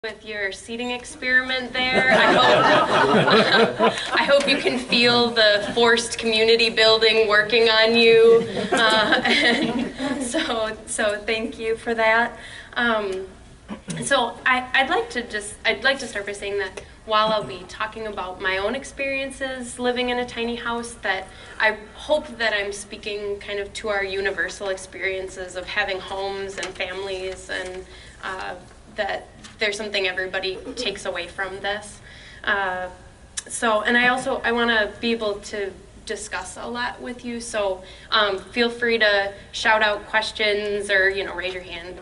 With your seating experiment there. I hope you can feel the forced community building working on you. And so thank you for that. So I'd like to start by saying that while I'll be talking about my own experiences living in a tiny house, that I hope that I'm speaking kind of to our universal experiences of having homes and families, and that there's something everybody takes away from this. And I want to be able to discuss a lot with you, so feel free to shout out questions or raise your hand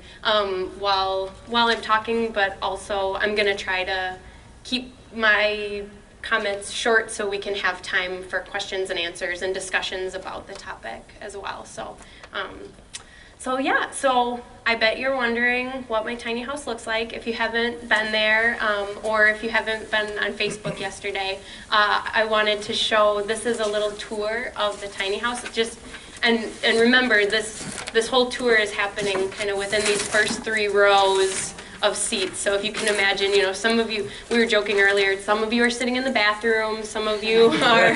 while I'm talking, but also I'm going to try to keep my comments short so we can have time for questions and answers and discussions about the topic as well. So I bet you're wondering what my tiny house looks like if you haven't been there, or if you haven't been on Facebook yesterday. I wanted to show, this is a little tour of the tiny house. And remember, this whole tour is happening kind of within these first 3 rows of seats. So if you can imagine, some of you, we were joking earlier, some of you are sitting in the bathroom, some of you are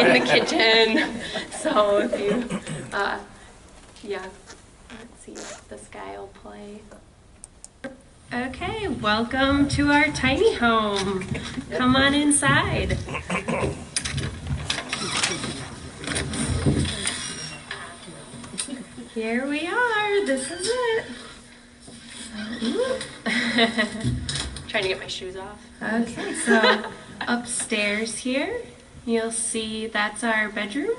in the kitchen. So if you, yeah. Let's see if this guy will play. Okay, welcome to our tiny home. Come on inside. Here we are. This is it. Trying to get my shoes off. Okay, so upstairs here, you'll see that's our bedroom.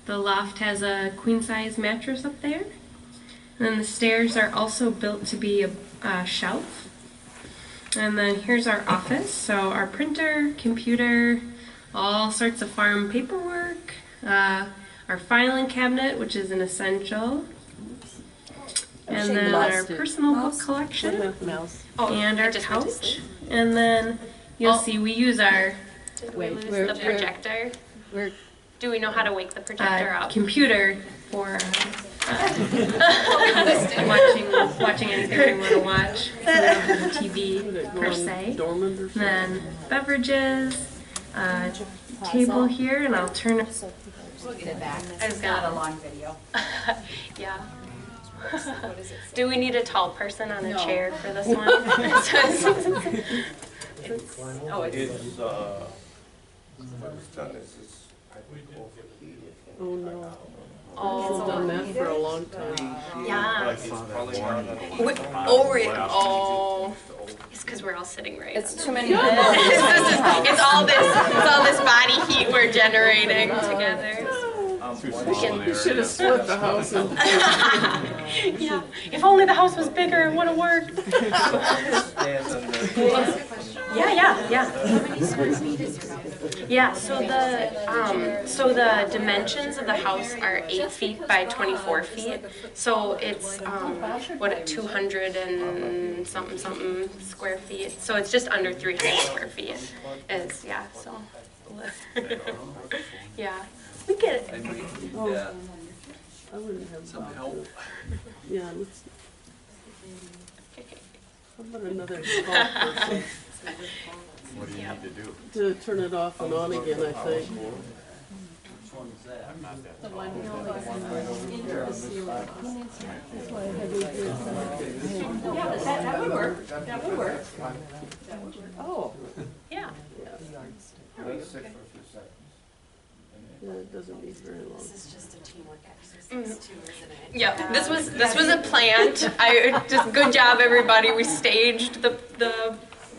The loft has a queen-size mattress up there. And then the stairs are also built to be a shelf. And then here's our office. So our printer, computer, all sorts of farm paperwork. Our filing cabinet, which is an essential. And then our personal book collection. And our couch. And then you'll see we use our the projector. Do we know how to wake the projector up? Computer for watching anything we want to watch. So we don't have a TV per se. And then beverages, table here, and I'll turn it. We'll get it back. It's not a long video. Yeah. Do we need a tall person on a chair for this one? Oh no. Oh, It's done that for a long time. yeah. It's because we're all sitting right. It's too many. It's all this body heat we're generating together. You should have split the house in Yeah. If only the house was bigger, it would have worked. Yeah. Yeah, so the dimensions of the house are 8 feet by 24 feet. So it's 200 and something square feet. So it's just under 300 square feet. Yeah. We get it. Oh, I wouldn't have some help. Yeah, let's. How about another call person? What do you need to do? To turn it off and on again, I think. The one into the ceiling. Yeah, that would work. That would work. Oh. Yeah. Yeah, it doesn't need very long. This is just a teamwork exercise too, isn't it? Yeah, this was a plant. Good job, everybody. We staged the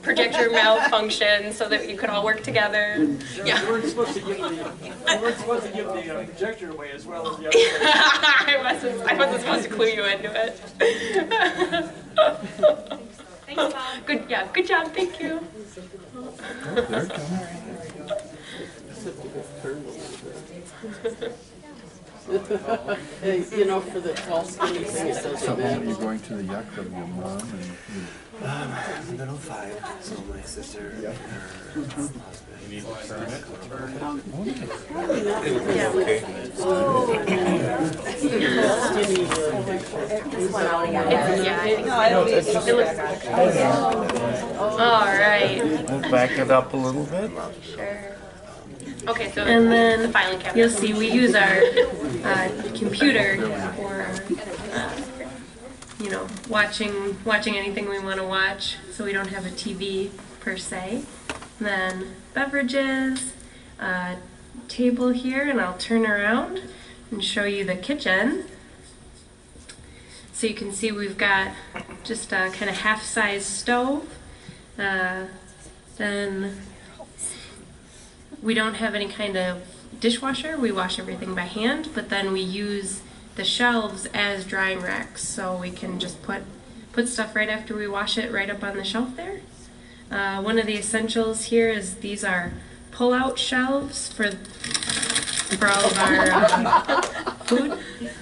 projector malfunction so that you could all work together. Yeah. We weren't supposed to give the projector away as well as the other place. I wasn't supposed to clue you into it. Thanks, Bob. Good job. Thank you. Hey, for the tall skinny thing, it doesn't So matter. you're going to the yuck of your mom and I'm the middle of 5, so my sister and her husband. You need to turn it. All right. We'll back it up a little bit. Sure. Okay, so And then the filing cabinet. you'll see we use our computer for, you know, watching anything we want to watch. So we don't have a TV per se. And then beverages, table here, and I'll turn around and show you the kitchen. So you can see we've got just a kind of half-size stove. Then we don't have any kind of dishwasher. We wash everything by hand, but then we use the shelves as drying racks, so we can just put stuff right after we wash it right up on the shelf there. One of the essentials here is these are pull-out shelves for all of our food.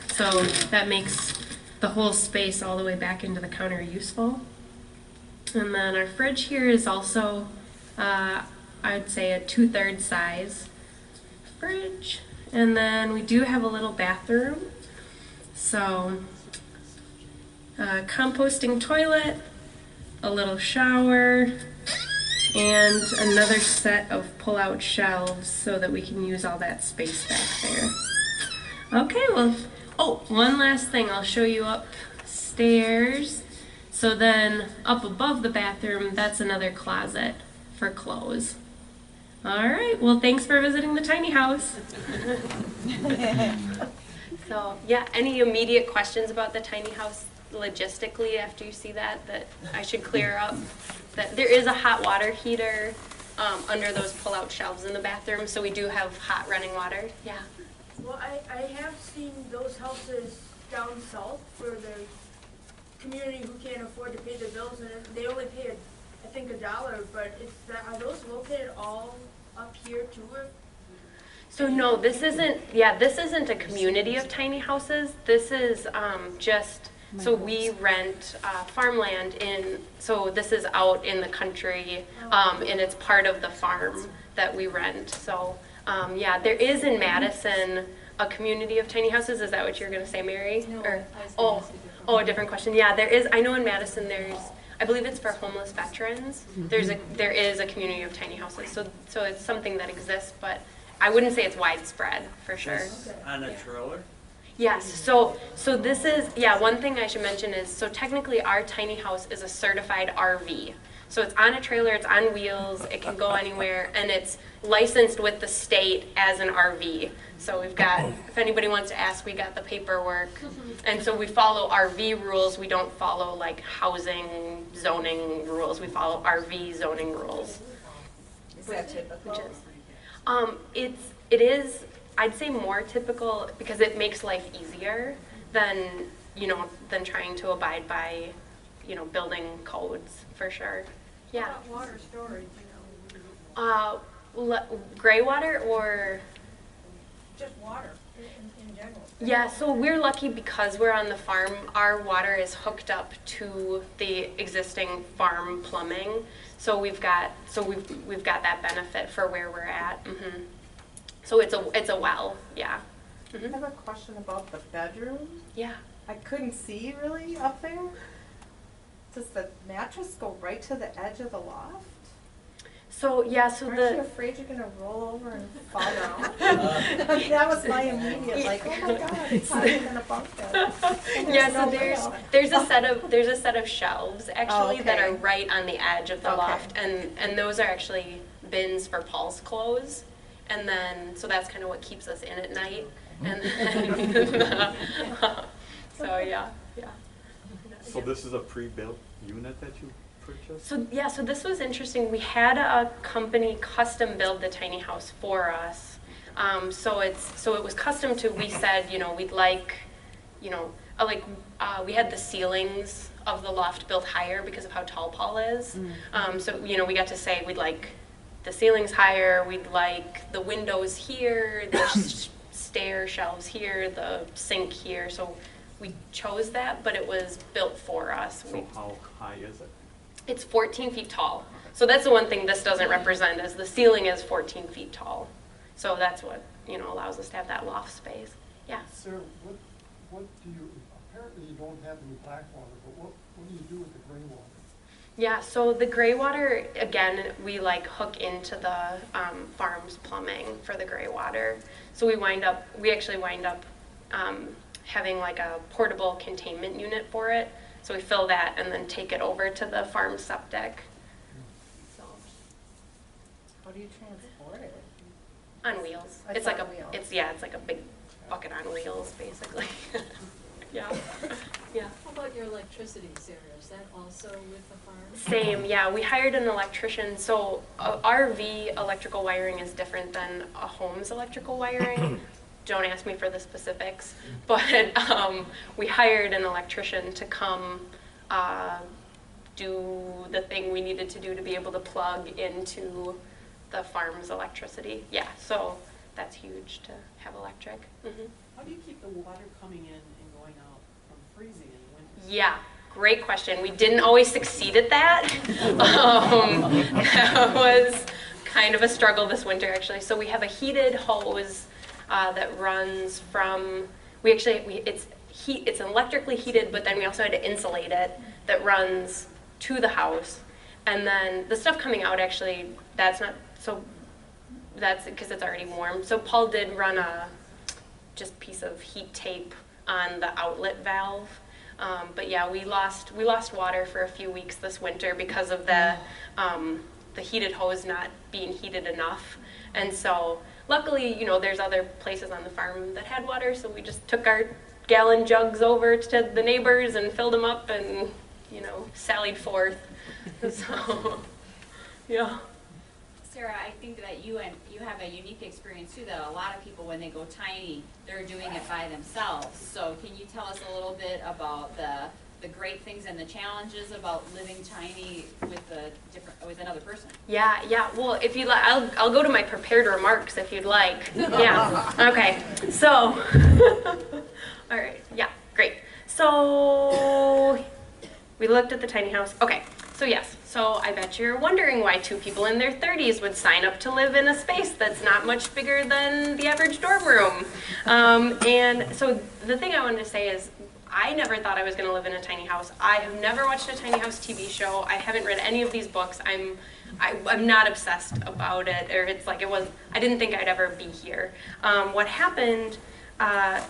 So that makes the whole space all the way back into the counter useful. And then our fridge here is also, I'd say, a 2/3 size fridge. And then we do have a little bathroom. So, composting toilet, a little shower, and another set of pull-out shelves so that we can use all that space back there. Okay, well, oh, one last thing. I'll show you upstairs. So then up above the bathroom, that's another closet for clothes. All right, well, thanks for visiting the tiny house. So, yeah, any immediate questions about the tiny house logistically after you see that I should clear up? That there is a hot water heater under those pull-out shelves in the bathroom, so we do have hot running water. Yeah. Well, I have seen those houses down south for the community who can't afford to pay their bills, and they only pay, I think, $1, but are those located all up here too? So no, this isn't a community of tiny houses. This is just, so we rent farmland so this is out in the country, and it's part of the farm that we rent. So yeah, there is in Madison a community of tiny houses. Is that what you're going to say, Mary? No, Oh, a different question. Yeah, there is. I know in Madison I believe it's for homeless veterans. There is a community of tiny houses. So it's something that exists, but I wouldn't say it's widespread for sure. On a trailer? Yes. So this is, yeah, one thing I should mention is, so technically our tiny house is a certified RV. So it's on a trailer, it's on wheels, it can go anywhere, and it's licensed with the state as an RV. So we've got, if anybody wants to ask, we got the paperwork. And so we follow RV rules. We don't follow like housing zoning rules. We follow RV zoning rules. Is that typical? It is, I'd say, more typical because it makes life easier than trying to abide by, building codes for sure. Yeah. What about water storage, Gray water or? Just water in general. Yeah, so we're lucky because we're on the farm. Our water is hooked up to the existing farm plumbing, so we've got that benefit for where we're at. Mm-hmm. So it's a well, yeah. Mm-hmm. I have a question about the bedroom. Yeah. I couldn't see really up there. Does the mattress go right to the edge of the loft? So yeah, Aren't you afraid you're gonna roll over and fall down? That was my immediate oh my god, it's higher than a bunk bed. Yeah, so there's a set of shelves actually that are right on the edge of the loft, and those are actually bins for Paul's clothes, and then so that's kind of what keeps us in at night, and then so yeah. So this is a pre-built unit that you purchased? So yeah, so this was interesting. We had a company custom build the tiny house for us. So it was custom to, we said, we'd like, we had the ceilings of the loft built higher because of how tall Paul is. So, we got to say we'd like the ceilings higher, we'd like the windows here, the stair shelves here, the sink here. So we chose that, but it was built for us. So how high is it? It's 14 feet tall. So that's the one thing this doesn't represent, is the ceiling is 14 feet tall. So that's what, you know, allows us to have that loft space. Yeah. Sarah, what do you, apparently you don't have any black water, but what do you do with the gray water? Yeah, so the gray water, again, we like hook into the farm's plumbing for the gray water. So we actually wind up having like a portable containment unit for it. So we fill that and then take it over to the farm septic. So, How do you transport it? on wheels. I It's saw like a wheels. it's like a big bucket on wheels, basically. Yeah. Yeah. How about your electricity, Sarah? Is that also with the farm? Same, yeah. We hired an electrician. So RV electrical wiring is different than a home's electrical wiring. Don't ask me for the specifics, but we hired an electrician to come do the thing we needed to do to be able to plug into the farm's electricity. Yeah, so that's huge to have electric. Mm-hmm. How do you keep the water coming in and going out from freezing in the winter? Yeah, great question. We didn't always succeed at that. That was kind of a struggle this winter, actually. So we have a heated hose that runs from, it's electrically heated, but then we also had to insulate it, that runs to the house. And then the stuff coming out, actually, that's because it's already warm. So Paul did run a just piece of heat tape on the outlet valve. But yeah, we lost water for a few weeks this winter because of the heated hose not being heated enough. And so luckily, you know, there's other places on the farm that had water, so we just took our gallon jugs over to the neighbors and filled them up and, you know, sallied forth. So, yeah. Sarah, I think that you have a unique experience too, that a lot of people, when they go tiny, they're doing it by themselves. So can you tell us a little bit about the great things and the challenges about living tiny with another person? Yeah. Well, if you'd like, I'll go to my prepared remarks if you'd like. Yeah. Okay. So, all right. Yeah. Great. So we looked at the tiny house. Okay. So yes. So I bet you're wondering why two people in their 30s would sign up to live in a space that's not much bigger than the average dorm room. And so the thing I wanted to say is, I never thought I was going to live in a tiny house. I have never watched a tiny house TV show. I haven't read any of these books. I'm not obsessed about it, or it's like I didn't think I'd ever be here. What happened, and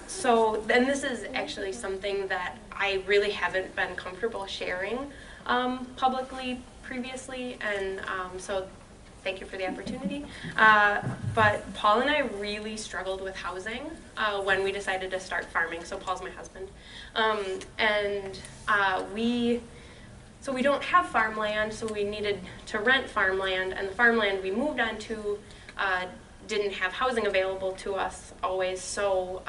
this is actually something that I really haven't been comfortable sharing publicly previously, and so thank you for the opportunity. But Paul and I really struggled with housing when we decided to start farming. So Paul's my husband. So we don't have farmland, so we needed to rent farmland, and the farmland we moved on to didn't have housing available to us always. So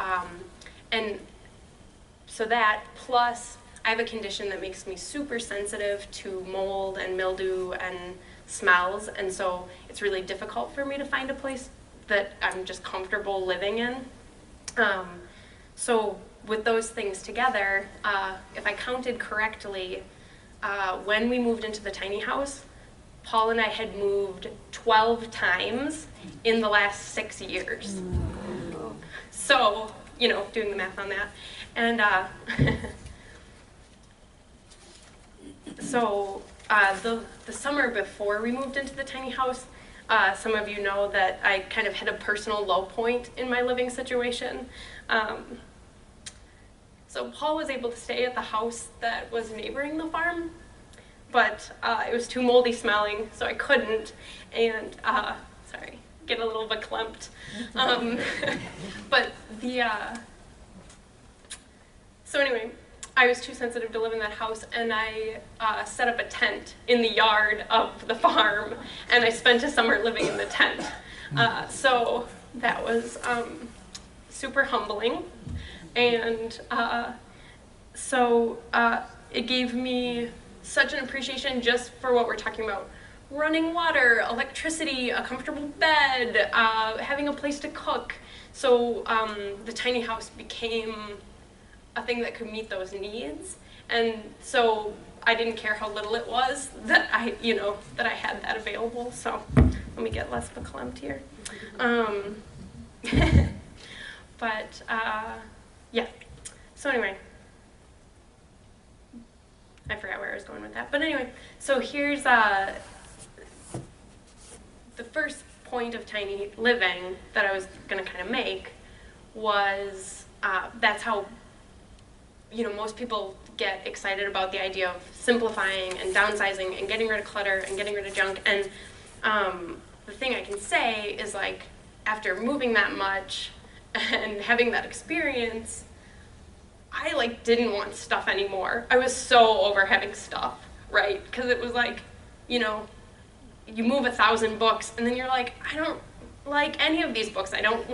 that, plus I have a condition that makes me super sensitive to mold and mildew and smells, and so it's really difficult for me to find a place that I'm just comfortable living in. So with those things together, if I counted correctly, when we moved into the tiny house, Paul and I had moved 12 times in the last 6 years. So, you know, doing the math on that. And so the summer before we moved into the tiny house, some of you know that I kind of hit a personal low point in my living situation. So Paul was able to stay at the house that was neighboring the farm, but it was too moldy smelling, so I couldn't, and sorry, get a little bit clumped. But so anyway, I was too sensitive to live in that house, and I set up a tent in the yard of the farm, and I spent a summer living in the tent. So that was super humbling, and it gave me such an appreciation just for what we're talking about: running water, electricity, a comfortable bed, having a place to cook. So the tiny house became a thing that could meet those needs. And so I didn't care how little it was, that I had that available. So let me get less verklempt here. But yeah. So anyway, I forgot where I was going with that. But anyway, so here's the first point of tiny living that I was going to kind of make was that's how most people get excited about the idea of simplifying and downsizing and getting rid of clutter and getting rid of junk. And the thing I can say is, like, after moving that much and having that experience, I didn't want stuff anymore. I was so over having stuff, right? Because it was like, you move 1,000 books and then you're like, I don't like any of these books. I don't,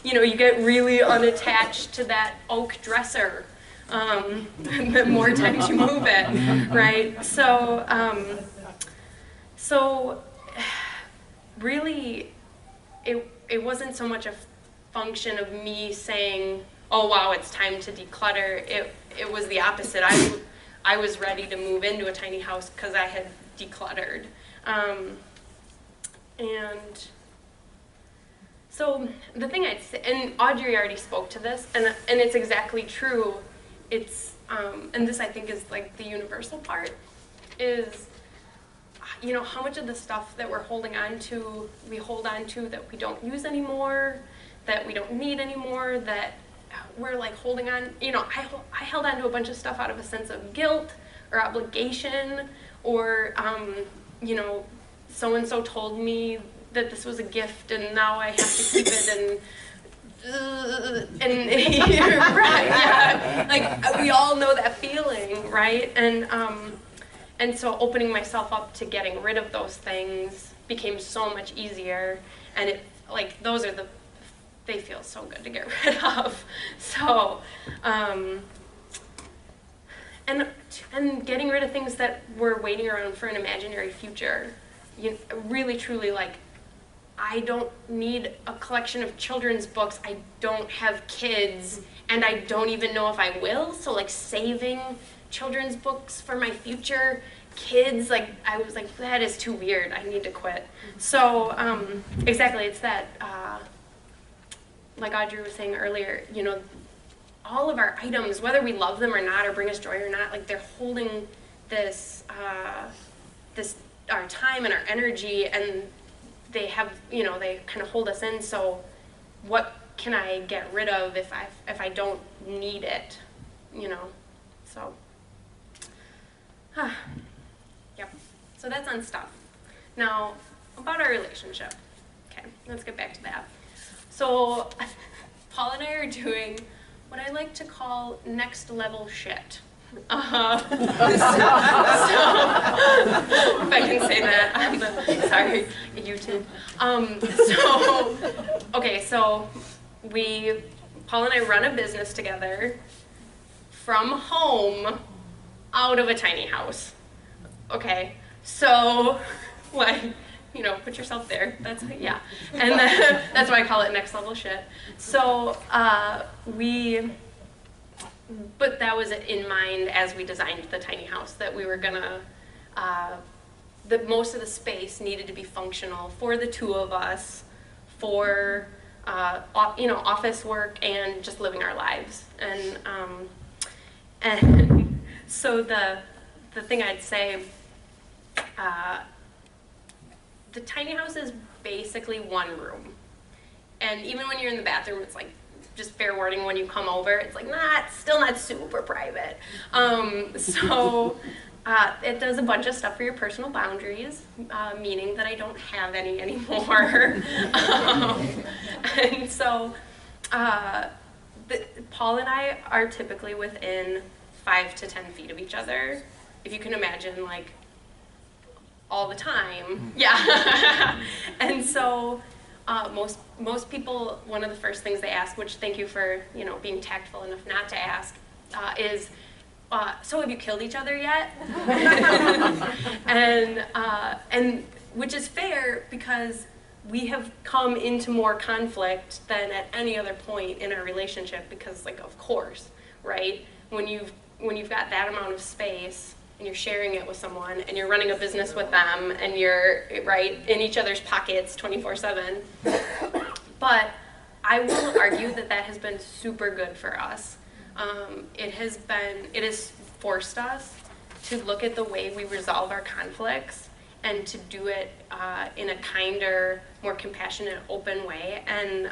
you get really unattached to that oak dresser the more times you move it, right? So really, it wasn't so much a function of me saying, oh wow, it's time to declutter. It was the opposite. I was ready to move into a tiny house because I had decluttered. And so the thing I'd say, and Audrey already spoke to this, and it's exactly true. It's and this I think is like the universal part is, how much of the stuff that we're holding on to, we hold on to that we don't use anymore, that we don't need anymore, that we're like holding on. I held on to a bunch of stuff out of a sense of guilt or obligation, or so-and-so told me that this was a gift and now I have to keep it, and right, yeah, like we all know that feeling, right? And so opening myself up to getting rid of those things became so much easier, and it, like, they feel so good to get rid of. So, and getting rid of things that were waiting around for an imaginary future. Really, truly, like, I don't need a collection of children's books. I don't have kids, and I don't even know if I will. So, like, saving children's books for my future kids, like, I was like, that is too weird. I need to quit. So, exactly, it's that, like Audrey was saying earlier, all of our items, whether we love them or not, or bring us joy or not, like, they're holding this, our time and our energy, and they have, they kind of hold us in. So what can I get rid of if I don't need it, so yep. So that's on stuff. Now about our relationship. Okay, let's get back to that. So Paul and I are doing what I like to call next level shit. So, if I can say that, sorry, YouTube. So Paul and I run a business together from home out of a tiny house. Okay, so, like, put yourself there. That's, yeah. And that's why I call it next level shit. So, but that was in mind as we designed the tiny house, that we were gonna, that most of the space needed to be functional for the two of us, for, office work and just living our lives. And so the thing I'd say, the tiny house is basically one room. And even when you're in the bathroom, it's like, just fair warning, when you come over, it's like still not super private. So it does a bunch of stuff for your personal boundaries, meaning that I don't have any anymore. And so Paul and I are typically within 5 to 10 feet of each other, if you can imagine, like, all the time. Yeah. And so most people, one of the first things they ask, which thank you for being tactful enough not to ask, is, so have you killed each other yet? And which is fair, because we have come into more conflict than at any other point in our relationship, because, like, of course, right? When you've when you've got that amount of space and you're sharing it with someone and you're running a business with them and you're right in each other's pockets 24/7. But I will argue that that has been super good for us. It has forced us to look at the way we resolve our conflicts and to do it in a kinder, more compassionate, open way, and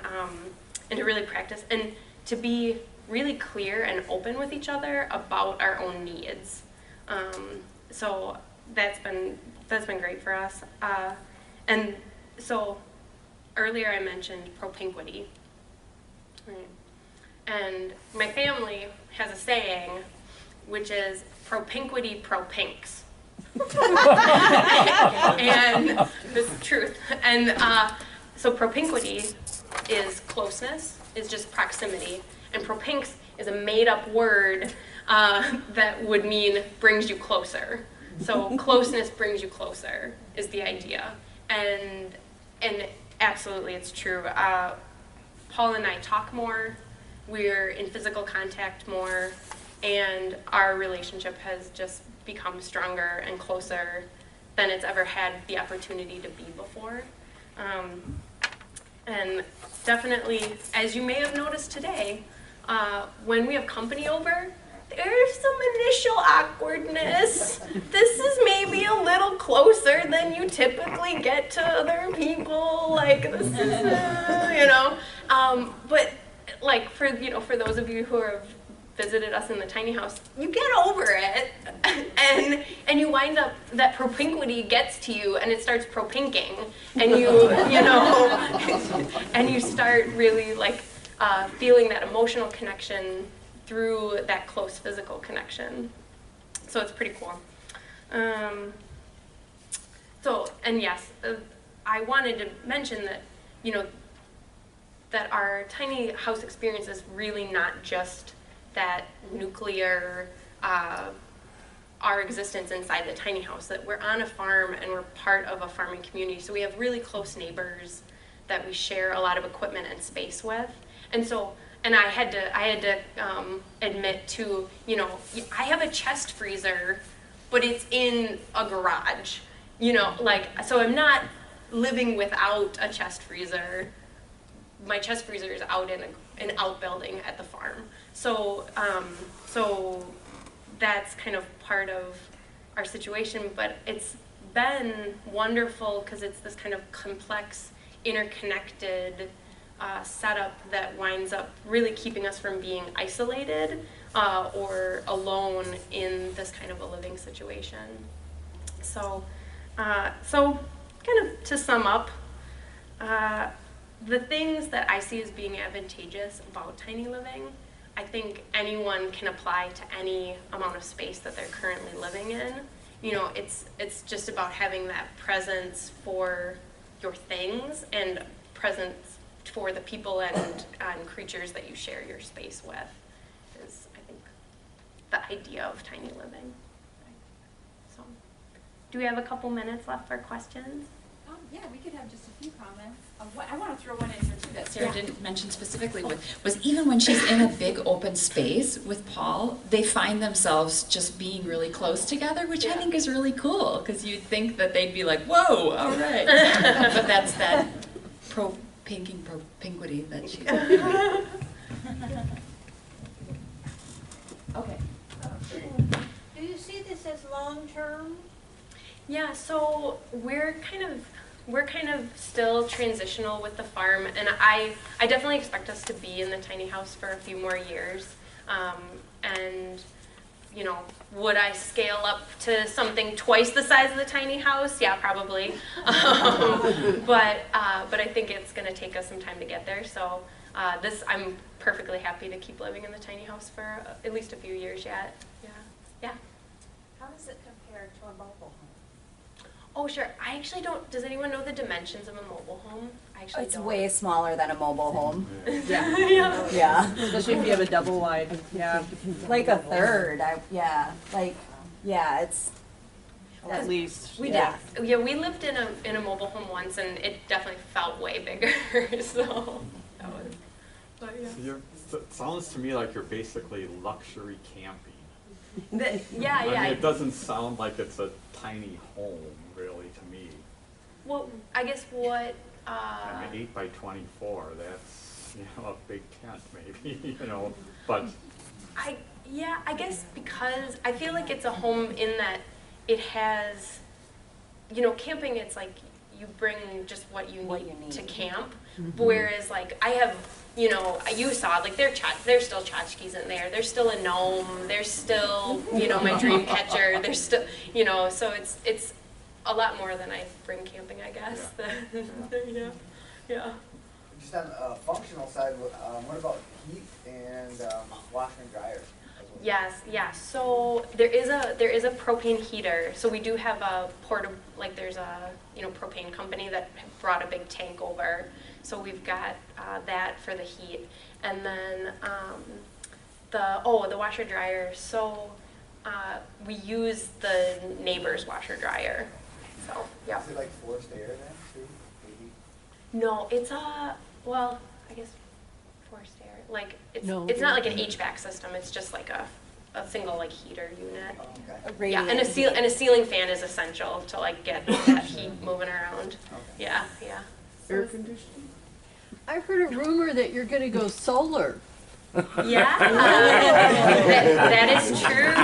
to really practice and to be really clear and open with each other about our own needs. So that's been great for us. And so earlier I mentioned propinquity. Right. And my family has a saying, which is propinquity propinks. And this is truth. And so propinquity is closeness, is just proximity. And propinks is a made-up word that would mean brings you closer. So closeness brings you closer is the idea. And absolutely, it's true. Paul and I talk more. We're in physical contact more. And our relationship has just become stronger and closer than it's ever had the opportunity to be before. And definitely, as you may have noticed today, when we have company over, there's some initial awkwardness. This is maybe a little closer than you typically get to other people. Like this is, but like for those of you who have visited us in the tiny house, you get over it, and you wind up that propinquity gets to you, and it starts propinking, and and you start really like feeling that emotional connection through that close physical connection. So it's pretty cool. And yes, I wanted to mention that, that our tiny house experience is really not just that nuclear, our existence inside the tiny house, that we're on a farm and we're part of a farming community. So we have really close neighbors that we share a lot of equipment and space with. And so, and I had to admit to, I have a chest freezer, but it's in a garage, so I'm not living without a chest freezer. My chest freezer is out in an outbuilding at the farm. So, so that's kind of part of our situation, but it's been wonderful because it's this kind of complex, interconnected setup that winds up really keeping us from being isolated or alone in this kind of a living situation. So, so kind of to sum up, the things that I see as being advantageous about tiny living, I think anyone can apply to any amount of space that they're currently living in. It's just about having that presence for your things and presence for the people and creatures that you share your space with is, I think, the idea of tiny living. So, do we have a couple minutes left for questions? Yeah, we could have just a few comments. I want to throw one in here too that Sarah didn't mention specifically was even when she's in a big open space with Paul, they find themselves just being really close together, which I think is really cool because you'd think that they'd be like, whoa, all right. But that's that propinquity that she's Okay. Do you see this as long-term? Yeah, so we're kind of still transitional with the farm, and I definitely expect us to be in the tiny house for a few more years. And would I scale up to something twice the size of the tiny house? Yeah, probably. But I think it's going to take us some time to get there. So I'm perfectly happy to keep living in the tiny house for at least a few years yet. Yeah. How does it compare to a mobile home? Oh, sure. I actually don't. Does anyone know the dimensions of a mobile home? I actually It's don't. way smaller than a mobile home. Yeah. Yeah. Especially if you have a double wide. Yeah. Like a third. It's At least. We did. Yeah, we lived in a mobile home once, and it definitely felt way bigger. So that was. But yeah. So it sounds to me like you're basically luxury camping. Yeah, I mean, yeah. it doesn't sound like it's a tiny home, really, to me. Well, I guess what, I mean, 8 by 24, that's, a big tent maybe, but. I guess because I feel like it's a home in that it has, camping, it's like you bring just what you need to camp. Whereas like I have, you saw like there's still tchotchkes in there. There's still a gnome. There's still, my dream catcher. There's still, so it's a lot more than I bring camping, I guess. Yeah. Just on the functional side, what about heat and washer and dryer? Yes, yeah. So there is a propane heater. So we do have a there's a propane company that brought a big tank over. So we've got that for the heat, and then the washer dryer. So we use the neighbor's washer dryer. So yeah. Is it like forced air then too? Maybe? No, it's I guess forced air. Like it's not like an HVAC system. It's just like a single like heater unit. Oh, okay. Yeah, and a ceiling fan is essential to like get that heat moving around. Okay. Yeah. Air conditioning? I heard a rumor that you're gonna go solar. Yeah, that is true.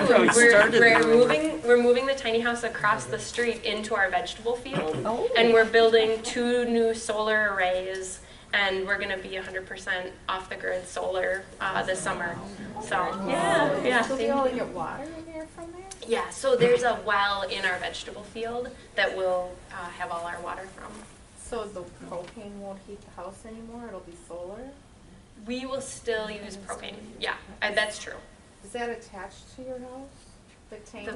We're moving the tiny house across the street into our vegetable field, and we're building 2 new solar arrays. And we're going to be 100% off the grid solar this summer. So yeah. So we all get water in there from there? Yeah. So there's a well in our vegetable field that we'll have all our water from. So the propane won't heat the house anymore? It'll be solar? We will still use propane. Yeah, that's true. Is that attached to your house? The tank?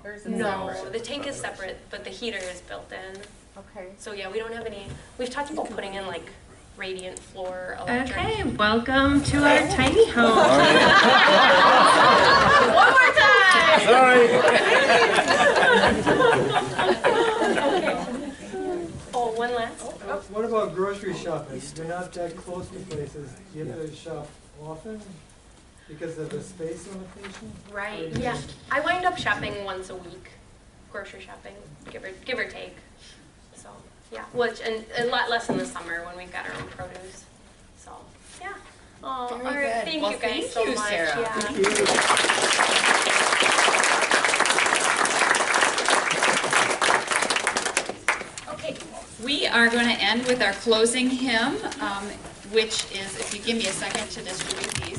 Or is it No, separate? the tank is separate, but the heater is built in. Okay. So yeah, we don't have any. We've talked about putting in like radiant floor electric. Okay, welcome to our tiny home. One more time. Sorry. Okay. Oh, one last. What about grocery shopping? You're not that close to places. Do you have to shop often because of the space limitation? Right. Yeah. I wind up shopping once a week, grocery shopping, give or take. So yeah, and a lot less in the summer when we've got our own produce. So yeah. Oh, all right. Thank you guys so much. Sara. Yeah. Thank you. We are going to end with our closing hymn, which is, if you give me a second to distribute these.